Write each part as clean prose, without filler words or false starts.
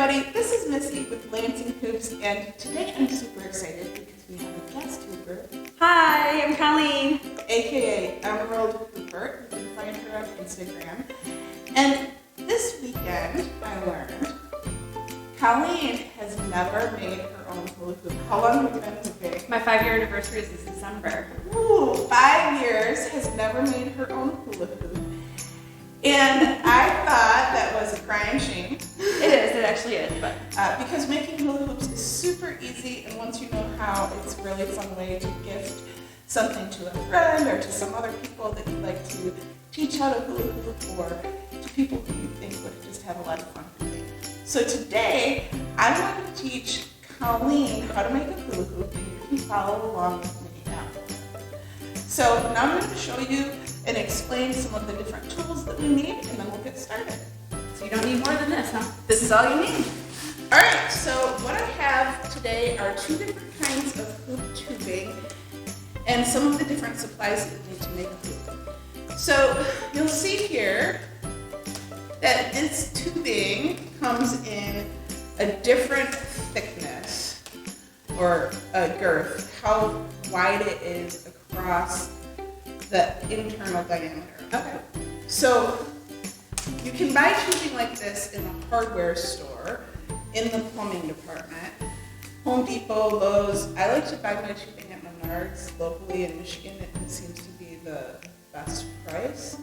everybody, this is Missy with Lansing Hoops, and today I'm super excited because we have a guest hooper. Hi, I'm Colleen. AKA Emerald Hooper. You can find her on Instagram. And this weekend I learned Colleen has never made her own hula hoop. How long have you been hooping? My 5-year anniversary is this December. Ooh, 5 years, has never made her own hula hoop. And I thought that was a crying shame. It is, it actually is, but because making hula hoops is super easy, and once you know how, it's a really fun way to gift something to a friend or to some other people that you'd like to teach how to hula hoop, or to people who you think would just have a lot of fun hooping. So today, I want to teach Colleen how to make a hula hoop, and you can follow along with me now. So now I'm going to show you and explain some of the different tools that we need, and then we'll get started. so you don't need more than this, huh? This is all you need. All right, so what I have today are 2 different kinds of hoop tubing and some of the different supplies that you need to make a hoop. So you'll see here that this tubing comes in a different thickness or a girth, how wide it is across the internal diameter. Okay. So you can buy tubing like this in a hardware store, in the plumbing department, Home Depot, Lowe's. I like to buy my tubing at Menards locally in Michigan. It seems to be the best price.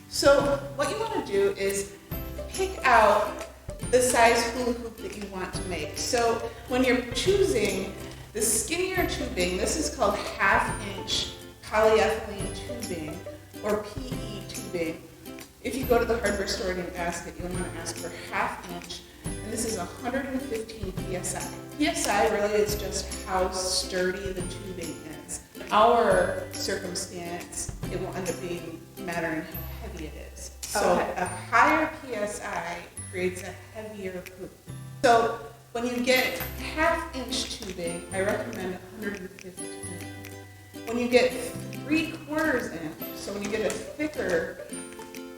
So what you want to do is pick out the size hula hoop that you want to make. So when you're choosing the skinnier tubing, this is called 1/2 inch polyethylene tubing, or PE tubing. If you go to the hardware store and you ask it, you'll want to ask for 1/2 inch, and this is 115 PSI. PSI really is just how sturdy the tubing is. In our circumstance, it will end up being mattering how heavy it is. So a higher PSI creates a heavier hoop. So when you get 1/2 inch tubing, I recommend 115. When you get 3/4 inch, so when you get a thicker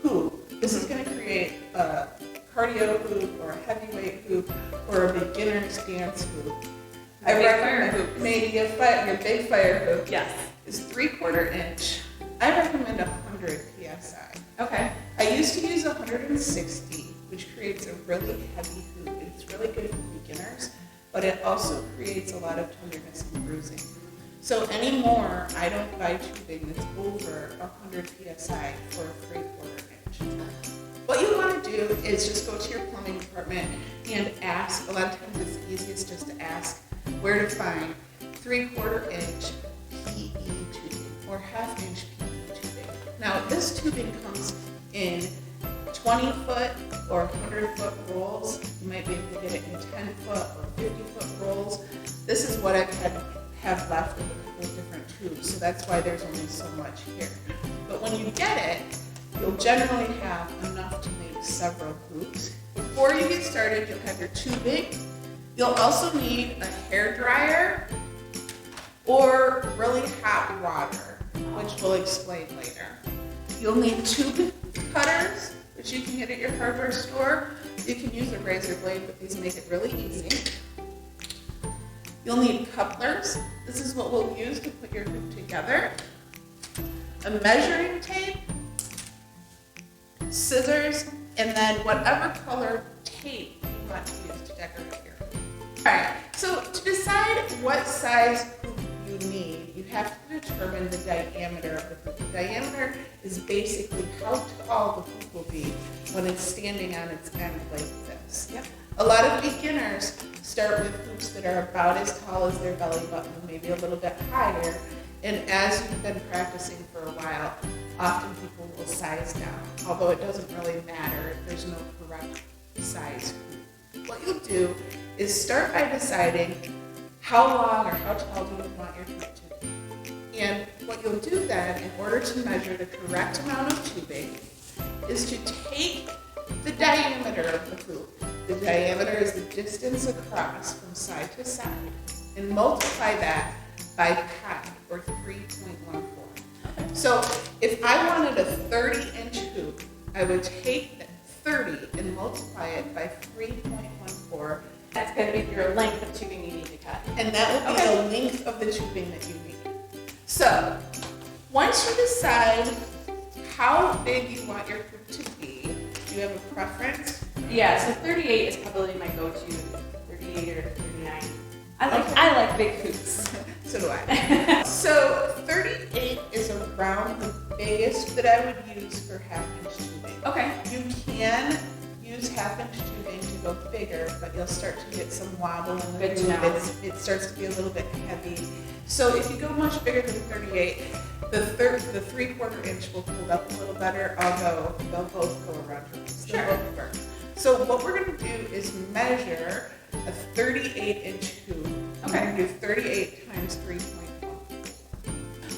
hoop, this is going to create a cardio hoop or a heavyweight hoop or a beginner's dance hoop. I recommend maybe your big fire hoop. Yes. Is 3/4 inch. I recommend 100 PSI. Okay. I used to use 160, which creates a really heavy hoop. It's really good for beginners, but it also creates a lot of tenderness and bruising. So anymore, I don't buy tubing that's over 100 PSI for a 3/4 inch. What you want to do is just go to your plumbing department and ask. A lot of times it's easiest just to ask where to find 3/4 inch PE tubing or 1/2 inch PE tubing. Now this tubing comes in 20 foot or 100 foot rolls. You might be able to get it in 10 foot or 50 foot rolls. This is what I've have left of a couple of different tubes, so that's why there's only so much here. But when you get it, you'll generally have enough to make several hoops. Before you get started, you'll have your tubing. You'll also need a hair dryer or really hot water, which we'll explain later. You'll need tube cutters, which you can get at your hardware store. You can use a razor blade, but these make it really easy. You'll need couplers. This is what we'll use to put your hoop together. A measuring tape, scissors, and then whatever color tape you want to use to decorate your hoop. All right, so to decide what size hoop you need, you have to determine the diameter of the hoop. The diameter is basically how tall the hoop will be when it's standing on its end like this. Yep. A lot of beginners start with hoops that are about as tall as their belly button, maybe a little bit higher, and as you've been practicing for a while, often people will size down, although it doesn't really matter. There's no correct size hoop. What you'll do is start by deciding how long or how tall do you want your hoop to be. And what you'll do then, in order to measure the correct amount of tubing, is to take the diameter of the hoop. The diameter is the distance across from side to side, and multiply that by pi, or 3.14. So if I wanted a 30-inch hoop, I would take that 30 and multiply it by 3.14. 1.14. That's going to be your length of tubing you need to cut. And that will be the length of the tubing that you need. So, once you decide how big you want your hoop to be, do you have a preference? Yeah, so 38 is probably my go-to, 38 or 39. I like big hoops. So do I. So 38 is around the biggest that I would use for half-inch tubing. Okay. You can use half-inch tubing to go bigger, but you'll start to get some wobble in the Good to hoop. know. It starts to be a little bit heavy. So if you go much bigger than 38, the 3/4 inch will hold up a little better, although they'll both go around your waist. They'll both work. So what we're going to do is measure a 38-inch hoop. Okay. We're going to do 38 times 3.1.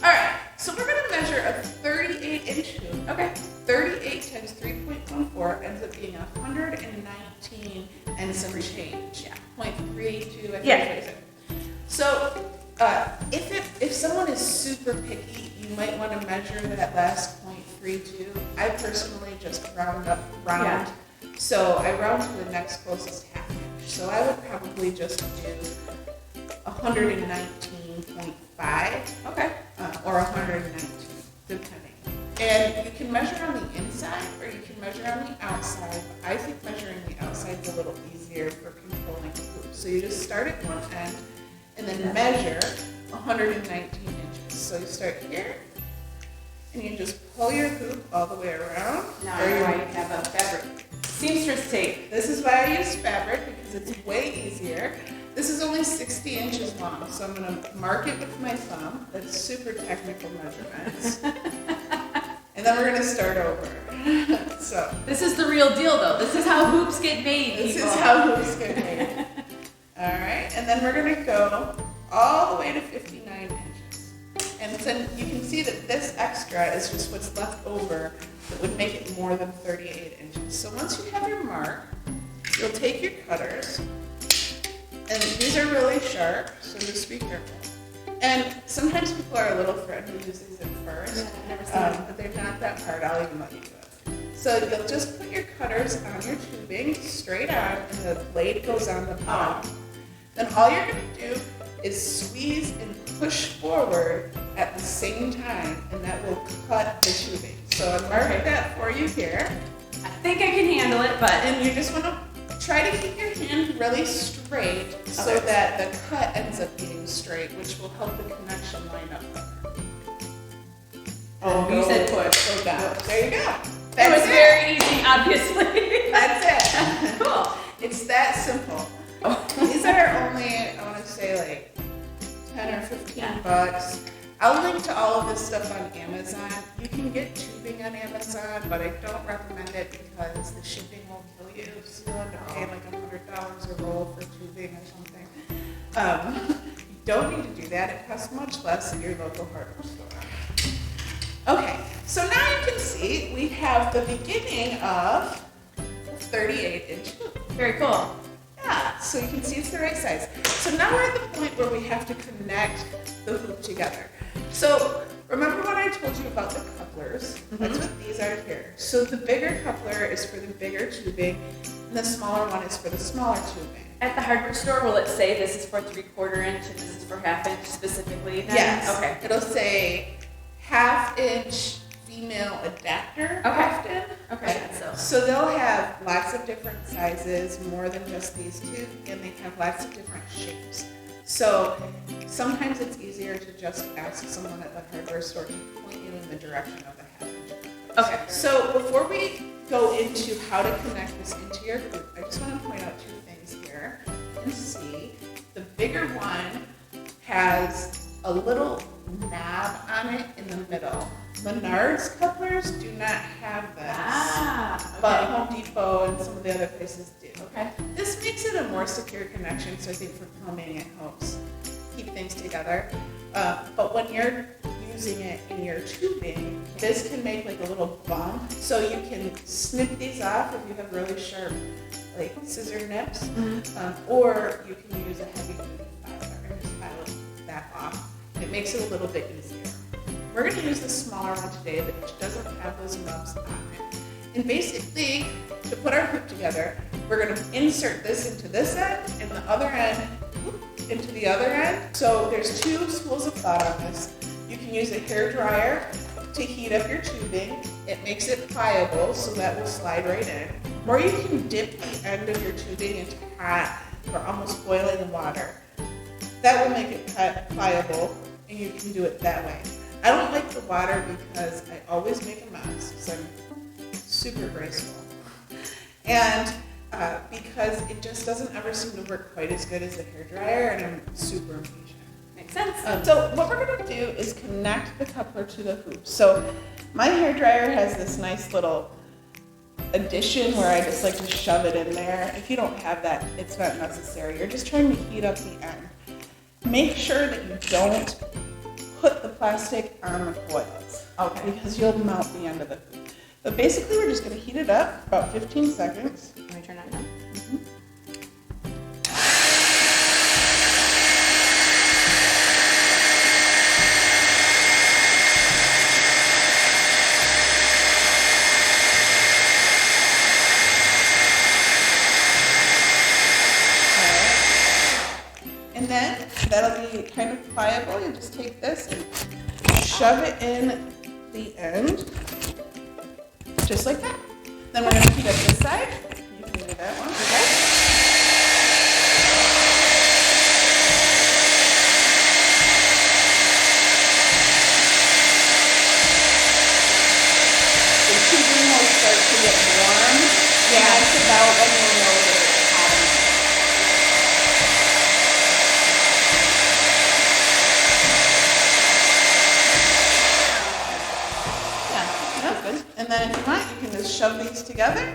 All right, so we're going to measure a 38-inch hoop. Okay. 38 times 3.14 ends up being 119 and some change. Yeah. 0.32, I think. Yeah. So if someone is super picky, you might want to measure that last 0.32. I personally just round. Yeah. So I round to the next closest half inch. So I would probably just do 119.5. Okay. Or 119, depending. And you can measure on the inside or you can measure on the outside. I think measuring the outside is a little easier for controlling the hoop. So you just start at one end and then measure 119 inches. So you start here and you just pull your hoop all the way around. Now I know why you have a fabric. Seamstress tape. This is why I use fabric because it's way easier. This is only 60 inches long, so I'm going to mark it with my thumb. That's super technical measurements. And then we're going to start over. So This is the real deal, though. This is how hoops get made, this people. is how hoops get made. All right, and then we're going to go all the way to 59 inches. And then you can see that this extra is just what's left over that would make it more than 38 inches. So once you have your mark, you'll take your cutters. And these are really sharp, so just be careful. And sometimes people are a little threatened to use these at first, Yeah, I've never seen them. but they're not that hard. I'll even let you do it. So you'll just put your cutters on your tubing, straight on, and the blade goes on the bottom. Then all you're going to do is squeeze and push forward at the same time, and that will cut the tubing. So I'm marking that for you here. I think I can handle it, but And you just want to try to keep your hand really straight so that the cut ends up being straight, which will help the connection line up better. Oh, you said push. Go down. There you go. It was very easy, obviously. That's it. Cool. It's that simple. These are only, I want to say like 10 or 15 bucks. I'll link to all of this stuff on Amazon. You can get tubing on Amazon, but I don't recommend it because the shipping will kill you. So you'll end up paying like $100 a roll for tubing or something. You don't need to do that. It costs much less at your local hardware store. Okay, so now you can see we have the beginning of a 38-inch hoop. Very cool. Yeah, so you can see it's the right size. So now we're at the point where we have to connect the hoop together. So remember what I told you about the couplers? That's what these are here. So the bigger coupler is for the bigger tubing, and the smaller one is for the smaller tubing. At the hardware store, will it say this is for 3/4 inch and this is for 1/2 inch specifically? Then? Yes. Okay. It'll say 1/2 inch female adapter often. Okay. So they'll have lots of different sizes, more than just these two, and they have lots of different shapes. So sometimes it's easier to just ask someone at the hardware store to point you in the direction of the 1/2 inch. Okay. So before we go into how to connect this into your hoop, I just want to point out two things here. You can see the bigger one has a little knob on it in the middle. Menards couplers do not have this, but Home Depot and some of the other places do. Okay. This makes it a more secure connection, so I think for plumbing it helps keep things together. But when you're using it in your tubing, this can make like a little bump, so you can snip these off if you have really sharp like scissor nips, or you can use a heavy duty filer and just file that off. It makes it a little bit easier. We're going to use the smaller one today, which doesn't have those nubs on it. And basically, to put our hoop together, we're going to insert this into this end and the other end into the other end. So there's two schools of thought on this. You can use a hair dryer to heat up your tubing. It makes it pliable so that will slide right in. Or you can dip the end of your tubing into hot or almost boiling water. That will make it pliable, and you can do it that way. I don't like the water because I always make a mess because I'm super graceful. And because it just doesn't ever seem to work quite as good as a hairdryer, and I'm super impatient. Makes sense. So what we're going to do is connect the coupler to the hoop. So my hairdryer has this nice little addition where I just like to shove it in there. If you don't have that, it's not necessary. You're just trying to heat up the end. Make sure that you don't put the plastic on the coils, okay? Because you'll melt the end of the hoop. But basically, we're just going to heat it up for about 15 seconds. Can I turn on now? And then that'll be kind of pliable. You just take this and shove it in the end, just like that. Then we're going to heat up this side. You can do that one. Okay. The tubing will start to get warm. Yeah, that's about when you'll know that it's hot enough. And then if you want, you can just shove these together.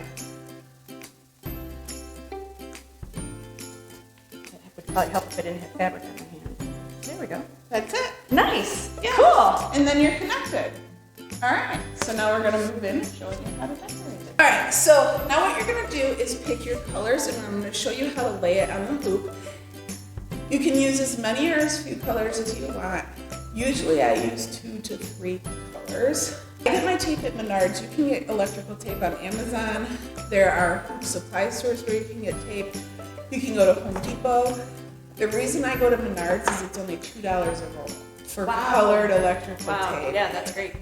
It would probably help if I didn't have fabric on my hand. There we go. That's it. Nice. Yeah. Cool. And then you're connected. All right. So now we're going to move in and show you how to decorate it. All right. So now what you're going to do is pick your colors, and I'm going to show you how to lay it on the hoop. You can use as many or as few colors as you want. Usually I use 2 to 3 colors. I get my tape at Menards. You can get electrical tape on Amazon. There are hoop supply stores where you can get tape. You can go to Home Depot. The reason I go to Menards is it's only $2 a roll for colored electrical tape. Yeah, that's great.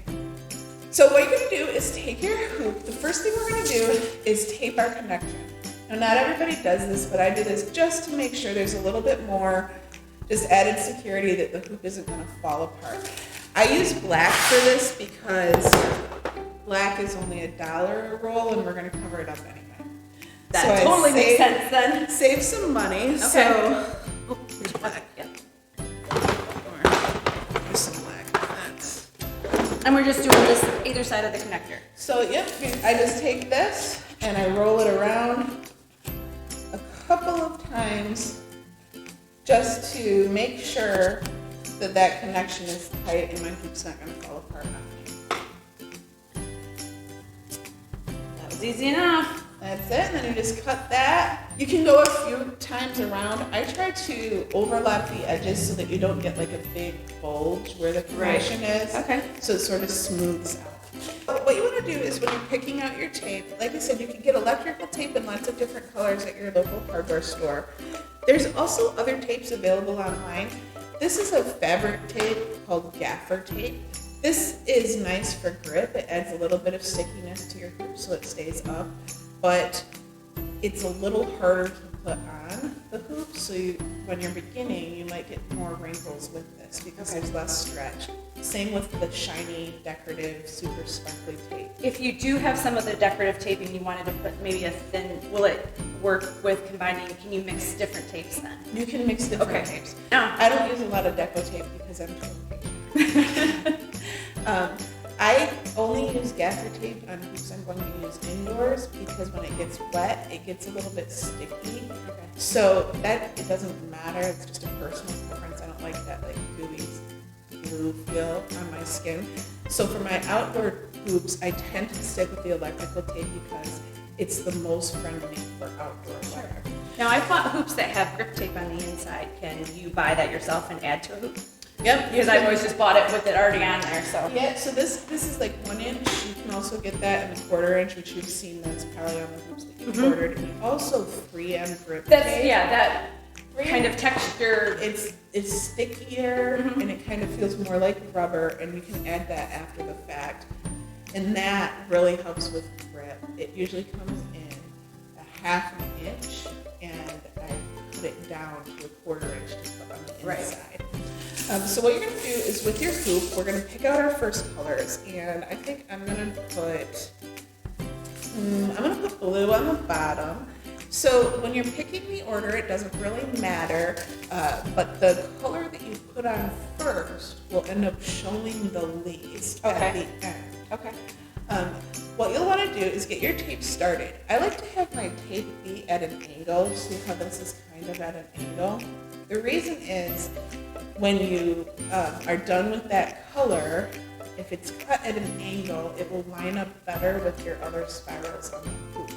So what you're going to do is take your hoop. The first thing we're going to do is tape our connection. Now, not everybody does this, but I do this just to make sure there's a little bit more just added security that the hoop isn't going to fall apart. I use black for this because black is only $1 a roll, and we're going to cover it up anyway. That so totally makes sense then. Save some money. Okay. So, here's black. Yeah. Here's some black. That's. And we're just doing this either side of the connector. So, yep, I just take this and I roll it around a couple of times just to make sure that that connection is tight and my hoop's not going to fall apart on me. That was easy enough. That's it, and then you just cut that. You can go a few times around. I try to overlap the edges so that you don't get like a big bulge where the connection is. Okay. So it sort of smooths out. But what you want to do is when you're picking out your tape, like I said, you can get electrical tape in lots of different colors at your local hardware store. There's also other tapes available online. This is a fabric tape called gaffer tape. This is nice for grip. It adds a little bit of stickiness to your hoop so it stays up, but it's a little harder to put on the hoop, so when you're beginning, you might get more wrinkles with this because there's less stretch. Same with the shiny, decorative, super sparkly tape. If you do have some of the decorative tape and you wanted to put maybe a thin, will it work with combining? Can you mix different tapes then? You can mix different tapes. No. I don't use a lot of deco tape because I'm too impatient. I only use gaffer tape on hoops I'm going to use indoors because when it gets wet, it gets a little bit sticky. Okay. So that, it doesn't matter. It's just a personal preference. I don't like that like gooey glue feel on my skin. So for my outdoor hoops, I tend to stick with the electrical tape because it's the most friendly for outdoor wear. Now I've bought hoops that have grip tape on the inside. Can you buy that yourself and add to a hoop? Yep. Because I've always just bought it with it already on there. So yeah. So this is like 1 inch. You can also get that in the 1/4 inch, which you've seen that's probably on the hoops that you've ordered. And also 3M grip That's tape. that kind of texture. It's stickier and it kind of feels more like rubber, and you can add that after the fact. And that really helps with grip. It usually comes in a 1/2 inch, and I put it down to a 1/4 inch to put on the inside. So what you're going to do is with your hoop, we're going to pick out our first colors, and I think I'm going to put blue on the bottom. So when you're picking the order, it doesn't really matter, but the color that you put on first will end up showing the least at the end. Okay. What you'll want to do is get your tape started. I like to have my tape be at an angle. See how this is kind of at an angle? The reason is when you are done with that color, if it's cut at an angle, it will line up better with your other spirals on the hoop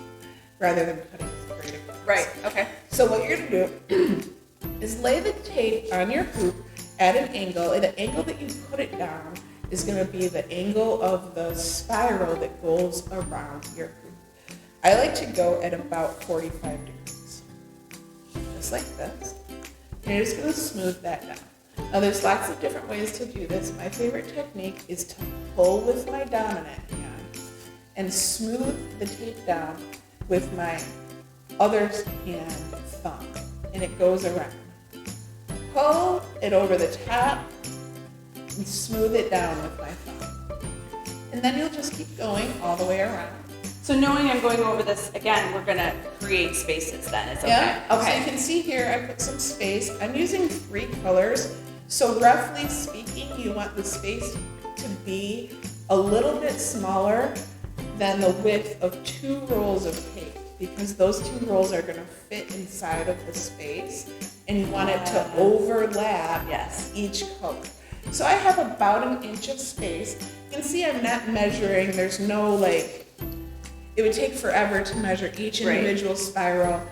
rather than cutting straight across. Right, okay. So what you're going to do is lay the tape on your hoop at an angle, and the angle that you put it down is going to be the angle of the spiral that goes around your hoop. I like to go at about 45 degrees, just like this. And you're just going to smooth that down. Now there's lots of different ways to do this. My favorite technique is to pull with my dominant hand and smooth the tape down with my other hand thumb, and it goes around. Pull it over the top and smooth it down with my thumb. And then you'll just keep going all the way around. So knowing I'm going over this again, we're gonna create spaces then, it's okay? Yeah, Okay. so you can see here I put some space. I'm using 3 colors. So roughly speaking, you want the space to be a little bit smaller than the width of 2 rolls of tape, because those 2 rolls are gonna fit inside of the space, and you want it to overlap each color. So I have about 1 inch of space. You can see I'm not measuring, there's no it would take forever to measure each individual spiral.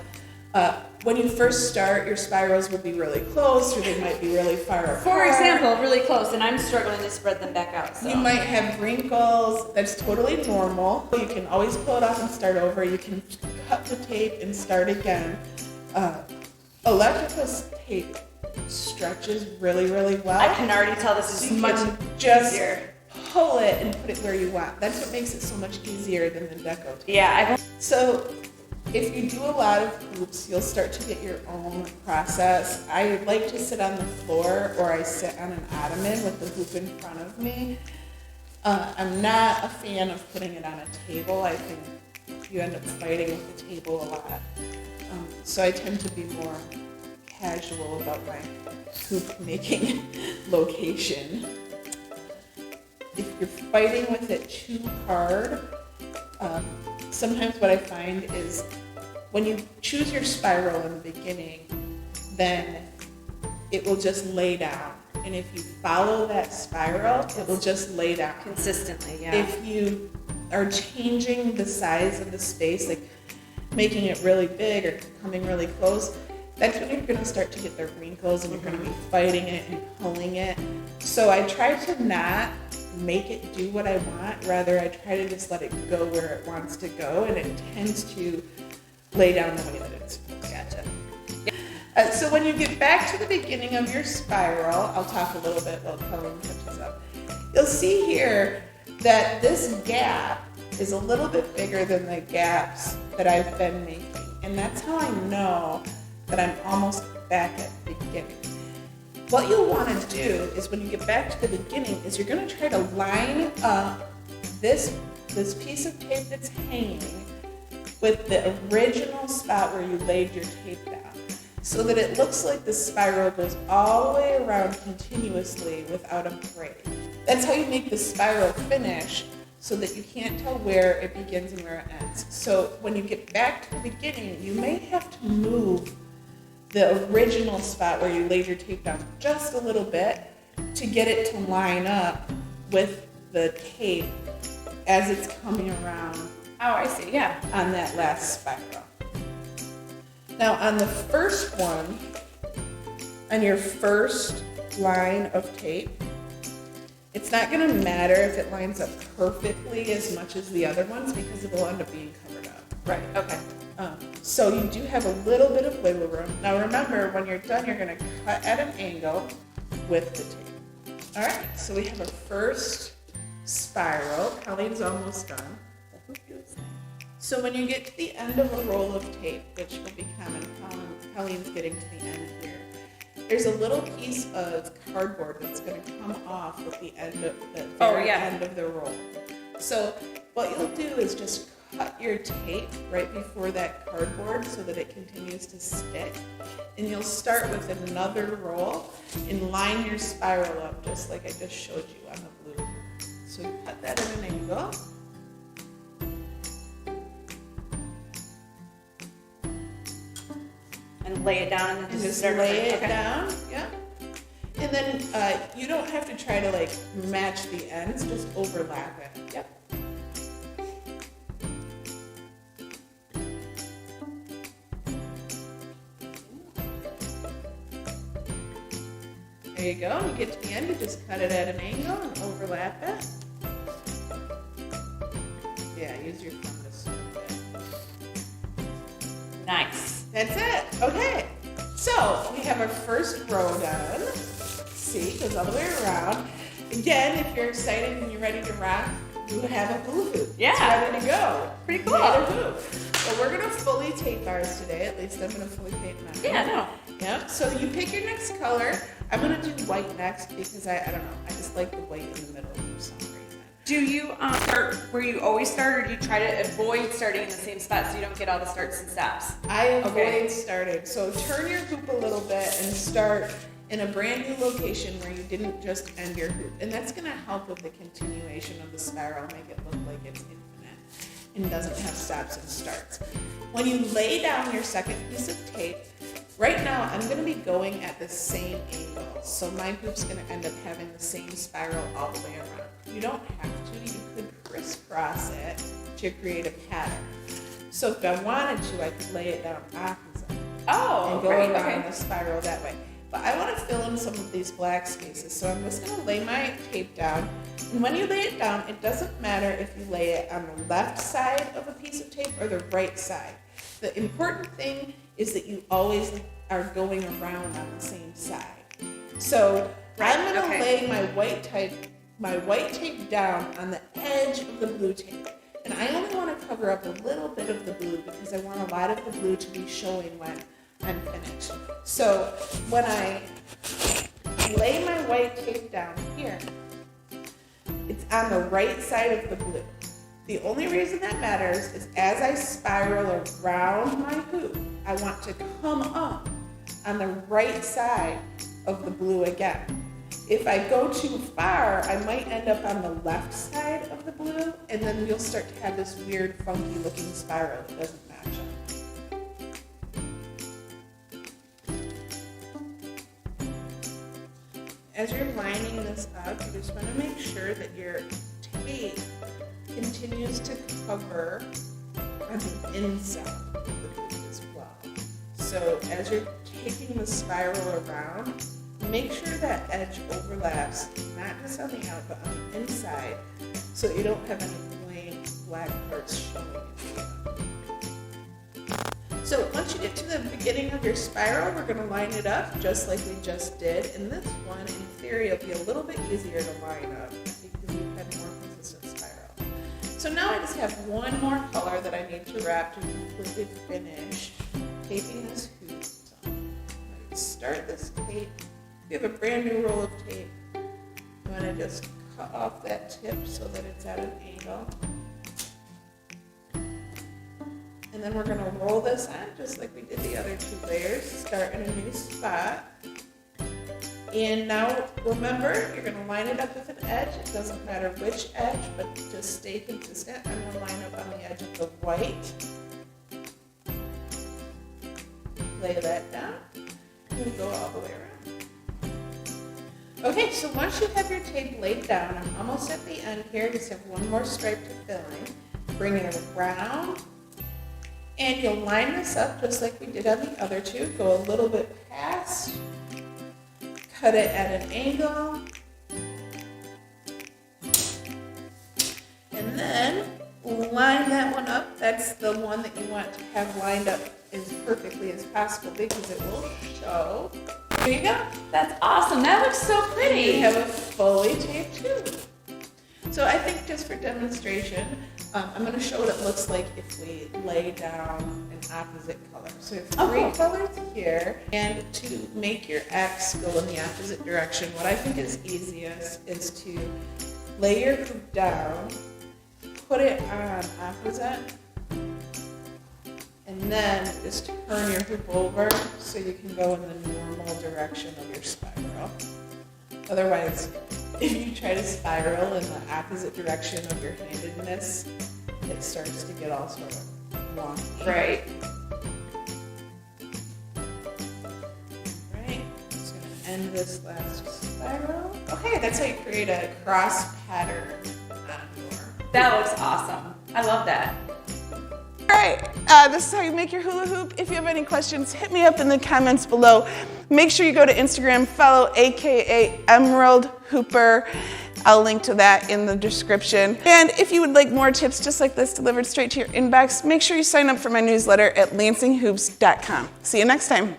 When you first start, your spirals will be really close, or they might be really far apart. For example, really close, and I'm struggling to spread them back out. So. You might have wrinkles. That's totally normal. You can always pull it off and start over. You can cut the tape and start again. Electrical tape stretches really, really well. I can already tell this is much easier. Pull it and put it where you want. That's what makes it so much easier than the deco tape. Yeah. So if you do a lot of hoops, you'll start to get your own process. I like to sit on the floor, or I sit on an ottoman with the hoop in front of me. I'm not a fan of putting it on a table. I think you end up fighting with the table a lot. So I tend to be more casual about my hoop making location. If you're fighting with it too hard, sometimes what I find is when you choose your spiral in the beginning, then it will just lay down. And if you follow that spiral, it will just lay down. Consistently, yeah. If you are changing the size of the space, like making it really big or coming really close, that's when you're going to start to get the wrinkles, and you're going to be fighting it and pulling it. So I try to not make it do what I want. Rather, I try to just let it go where it wants to go, and it tends to lay down the way that it's supposed to. Gotcha. So when you get back to the beginning of your spiral, I'll talk a little bit while Colleen catches up. You'll see here that this gap is a little bit bigger than the gaps that I've been making, and that's how I know that I'm almost back at the beginning. What you'll want to do is when you get back to the beginning is you're going to try to line up this piece of tape that's hanging with the original spot where you laid your tape down, so that it looks like the spiral goes all the way around continuously without a break. That's how you make the spiral finish, so that you can't tell where it begins and where it ends. So when you get back to the beginning, you may have to move the original spot where you laid your tape down just a little bit to get it to line up with the tape as it's coming around. Oh, I see, yeah. On that last spiral. Now on the first one, on your first line of tape, It's not going to matter if it lines up perfectly as much as the other ones because it will end up being covered up. Right, okay. So you do have a little bit of wiggle room. Now remember, when you're done, you're going to cut at an angle with the tape. All right, so we have our first spiral. Colleen's almost done. So when you get to the end of a roll of tape, which will be common, Colleen's getting to the end here, there's a little piece of cardboard that's going to come off at the end of the very end of the roll. So what you'll do is just cut your tape right before that cardboard so that it continues to stick. And you'll start with another roll and line your spiral up just like I just showed you on the blue. So you cut that at an angle. And lay it down and just lay it down, yeah. And then you don't have to try to like match the ends, just overlap it. Yep. There you go. You get to the end, you just cut it at an angle and overlap it. Yeah, use your thumb to smooth it. Nice. That's it. Okay. So we have our first row done. See, goes all the way around. Again, if you're excited and you're ready to rock, you have a hula hoop. Yeah. It's ready to go. Pretty cool. You made a hoop. So we're gonna fully tape ours today. At least I'm gonna fully tape mine. Yeah, no. Yep. So you pick your next color. I'm gonna do white next because I don't know. I just like the white in the middle for some reason. Do you start where you always start, or do you try to avoid starting in the same spot so you don't get all the starts and stops? I avoid starting. So turn your hoop a little bit and start in a brand new location where you didn't just end your hoop. And that's going to help with the continuation of the spiral, make it look like it's infinite and doesn't have stops and starts. When you lay down your second piece of tape, right now I'm going to be going at the same angle. So my hoop's going to end up having the same spiral all the way around. You don't have to. You could crisscross it to create a pattern. So if I wanted to, I could lay it down opposite and go around the spiral that way. But I want to fill in some of these black spaces. So I'm just going to lay my tape down. And when you lay it down, it doesn't matter if you lay it on the left side of a piece of tape or the right side. The important thing is that you always are going around on the same side. So I'm going to lay my white tape down on the edge of the blue tape. And I only want to cover up a little bit of the blue because I want a lot of the blue to be showing when I'm finished. So when I lay my white tape down here, it's on the right side of the blue. The only reason that matters is as I spiral around my hoop, I want to come up on the right side of the blue again. If I go too far, I might end up on the left side of the blue, and then you'll start to have this weird, funky looking spiral that doesn't match up. As you're lining this up, you just want to make sure that your tape continues to cover on the inside of the hoop as well. So as you're taking the spiral around, make sure that edge overlaps, not just on the out, but on the inside, so that you don't have any blank black parts showing in the end. So once you get to the beginning of your spiral, we're going to line it up just like we just did. And this one, in theory, will be a little bit easier to line up because you've had more consistent spiral. So now I just have one more color that I need to wrap to completely finish taping this hoop. So I'm going to start this tape. If you have a brand new roll of tape, you want to just cut off that tip so that it's at an angle. And then we're going to roll this on just like we did the other two layers, start in a new spot. And now remember, you're going to line it up with an edge. It doesn't matter which edge, but just stay consistent. I'm going to line up on the edge of the white. Lay that down and go all the way around. Okay, so once you have your tape laid down, I'm almost at the end here. Just have one more stripe to fill in. Bring it around. And you'll line this up just like we did on the other two. Go a little bit past. Cut it at an angle. then line that one up. That's the one that you want to have lined up as perfectly as possible because it will show. There you go. That's awesome. That looks so You pretty. have a fully taped hoop. So I think just for demonstration, I'm going to show what it looks like if we lay down an opposite color. So you have three colors here, and to make your X go in the opposite direction, what I think is easiest is to lay your hoop down, put it on opposite, and then just turn your hoop over so you can go in the normal direction of your spiral. Otherwise, if you try to spiral in the opposite direction of your handedness, it starts to get all sort of wonky. Right. Right. Just gonna end this last spiral. Okay, that's how you create a cross pattern on your. That looks awesome. I love that. All right, this is how you make your hula hoop. If you have any questions, hit me up in the comments below. Make sure you go to Instagram, follow AKA Emerald Hooper. I'll link to that in the description. And if you would like more tips just like this delivered straight to your inbox, make sure you sign up for my newsletter at LansingHoops.com. See you next time.